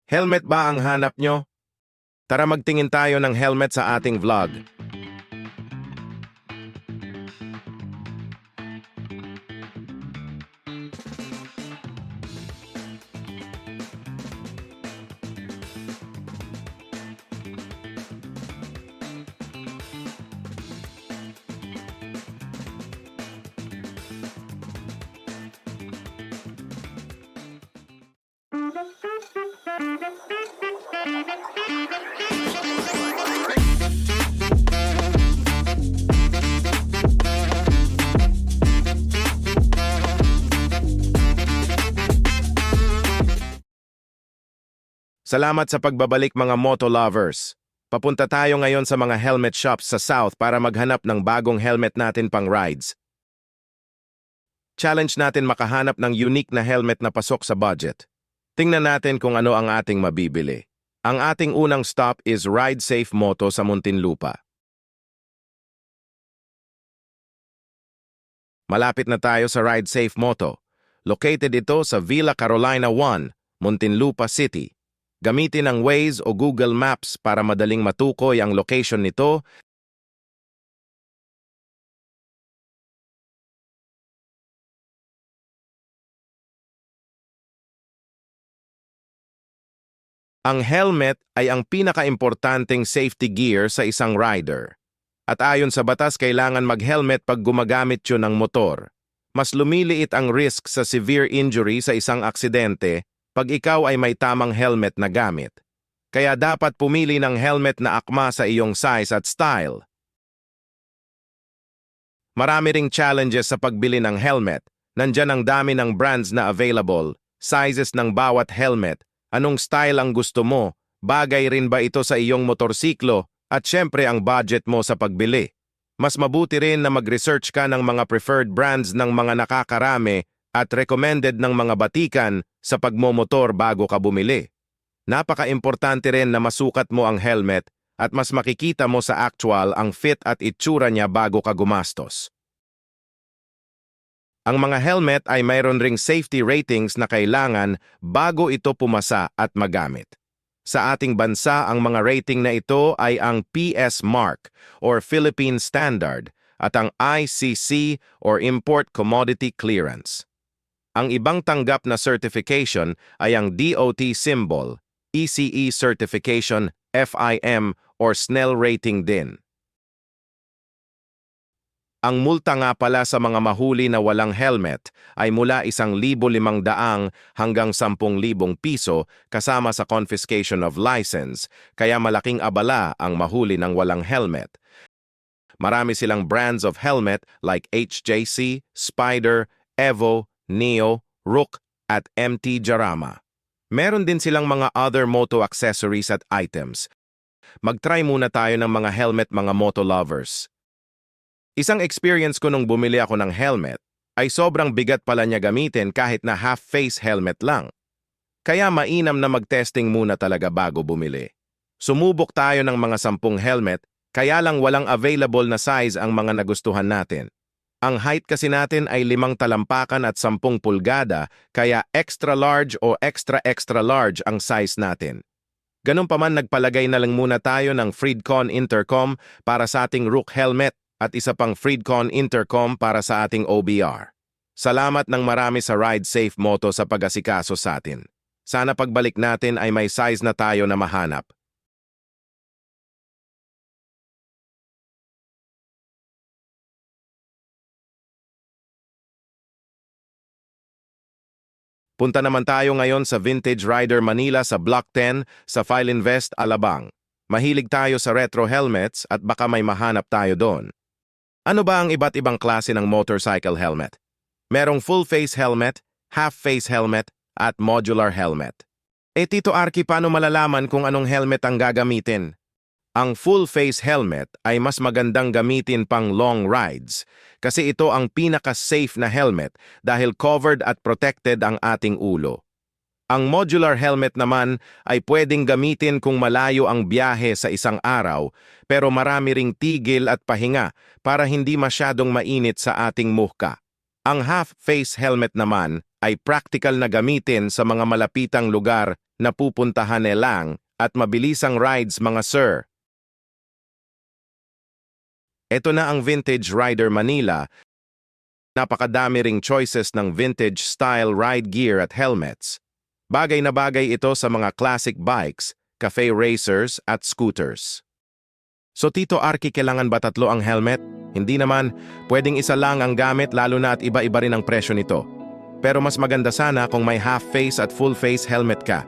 Helmet ba ang hanap nyo? Tara magtingin tayo ng helmet sa ating vlog. Salamat sa pagbabalik mga moto lovers. Papunta tayo ngayon sa mga helmet shops sa South para maghanap ng bagong helmet natin pang rides. Challenge natin makahanap ng unique na helmet na pasok sa budget. Tingnan natin kung ano ang ating mabibili. Ang ating unang stop is Ride Safe Moto sa Muntinlupa. Malapit na tayo sa Ride Safe Moto. Located ito sa Villa Carolina 1, Muntinlupa City. Gamitin ang Waze o Google Maps para madaling matukoy ang location nito. Ang helmet ay ang pinakaimportanteng safety gear sa isang rider. At ayon sa batas, kailangan mag-helmet pag gumagamit yun ng motor. Mas lumiliit ang risk sa severe injury sa isang aksidente pag ikaw ay may tamang helmet na gamit. Kaya dapat pumili ng helmet na akma sa iyong size at style. Marami ring challenges sa pagbili ng helmet. Nandyan ang dami ng brands na available, sizes ng bawat helmet, anong style ang gusto mo, bagay rin ba ito sa iyong motorsiklo, at syempre ang budget mo sa pagbili. Mas mabuti rin na mag-research ka ng mga preferred brands ng mga nakakarami at recommended ng mga batikan sa pagmomotor bago ka bumili. Napaka-importante rin na masukat mo ang helmet at mas makikita mo sa actual ang fit at itsura niya bago ka gumastos. Ang mga helmet ay mayroon ring safety ratings na kailangan bago ito pumasa at magamit. Sa ating bansa, ang mga rating na ito ay ang PS Mark or Philippine Standard at ang ICC or Import Commodity Clearance. Ang ibang tanggap na certification ay ang DOT symbol, ECE certification, FIM, or SNEL rating din. Ang multa nga pala sa mga mahuli na walang helmet ay mula 1,500 hanggang 10,000 piso kasama sa confiscation of license, kaya malaking abala ang mahuli ng walang helmet. Marami silang brands of helmet like HJC, Spider, Evo, Neo, Rook, at MT Jarama. Meron din silang mga other moto accessories at items. Mag-try muna tayo ng mga helmet mga moto lovers. Isang experience ko nung bumili ako ng helmet ay sobrang bigat pala niya gamitin kahit na half-face helmet lang. Kaya mainam na mag-testing muna talaga bago bumili. Sumubok tayo ng mga 10 helmet, kaya lang walang available na size ang mga nagustuhan natin. Ang height kasi natin ay 5 talampakan at 10 pulgada, kaya extra large o extra large ang size natin. Ganun pa man, nagpalagay na lang muna tayo ng Freedcon Intercom para sa ating Rook helmet at isa pang Freedcon Intercom para sa ating OBR. Salamat ng marami sa Ride Safe Moto sa pag-asikaso sa atin. Sana pagbalik natin ay may size na tayo na mahanap. Punta naman tayo ngayon sa Vintage Rider Manila sa Block 10 sa Filinvest, Alabang. Mahilig tayo sa retro helmets at baka may mahanap tayo doon. Ano ba ang iba't ibang klase ng motorcycle helmet? Merong full-face helmet, half-face helmet, at modular helmet. Tito Arky, paano malalaman kung anong helmet ang gagamitin? Ang full-face helmet ay mas magandang gamitin pang long rides kasi ito ang pinaka-safe na helmet dahil covered at protected ang ating ulo. Ang modular helmet naman ay pwedeng gamitin kung malayo ang biyahe sa isang araw pero marami ring tigil at pahinga para hindi masyadong mainit sa ating muka. Ang half-face helmet naman ay practical na gamitin sa mga malapitang lugar napupuntahan lang at mabilisang rides mga sir. Ito na ang Vintage Rider Manila. Napakadami ring choices ng vintage style ride gear at helmets. Bagay na bagay ito sa mga classic bikes, cafe racers at scooters. So Tito Arki, kailangan ba tatlo ang helmet? Hindi naman, pwedeng isa lang ang gamit lalo na at iba-iba rin ang presyo nito. Pero mas maganda sana kung may half face at full face helmet ka.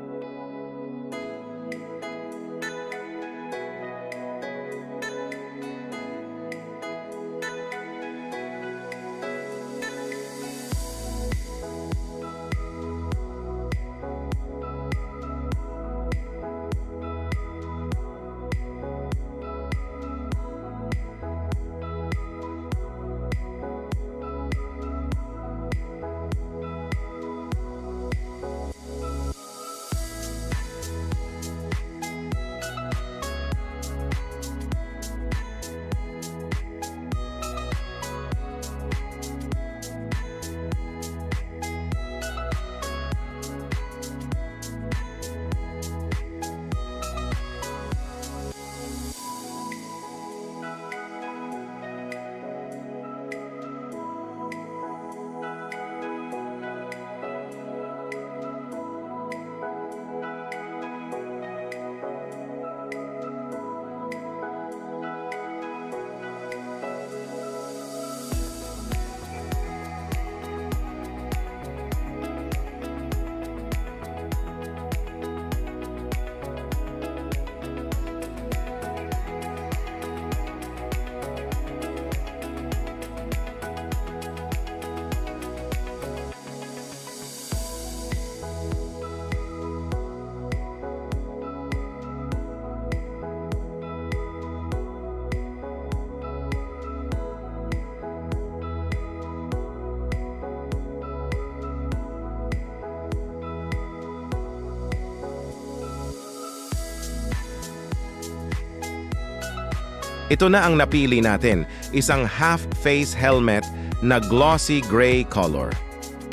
Ito na ang napili natin, isang half-face helmet na glossy gray color.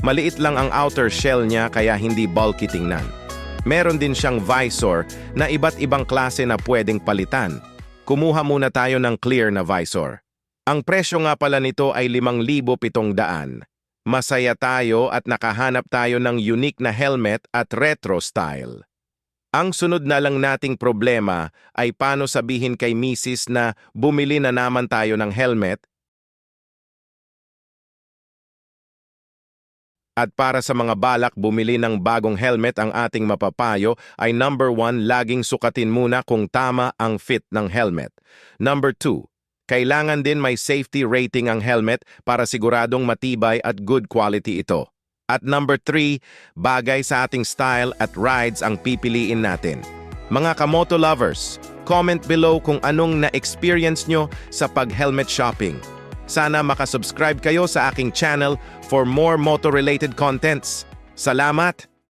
Maliit lang ang outer shell niya kaya hindi bulky tingnan. Meron din siyang visor na iba't ibang klase na pwedeng palitan. Kumuha muna tayo ng clear na visor. Ang presyo nga pala nito ay 5,700. Masaya tayo at nakahanap tayo ng unique na helmet at retro style. Ang sunod na lang nating problema ay paano sabihin kay Mrs. na bumili na naman tayo ng helmet. At para sa mga balak bumili ng bagong helmet, ang ating mapapayo ay number 1, laging sukatin muna kung tama ang fit ng helmet. Number 2, kailangan din may safety rating ang helmet para siguradong matibay at good quality ito. At number 3, bagay sa ating style at rides ang pipiliin natin. Mga kamoto lovers, comment below kung anong na-experience nyo sa pag-helmet shopping. Sana makasubscribe kayo sa aking channel for more moto-related contents. Salamat!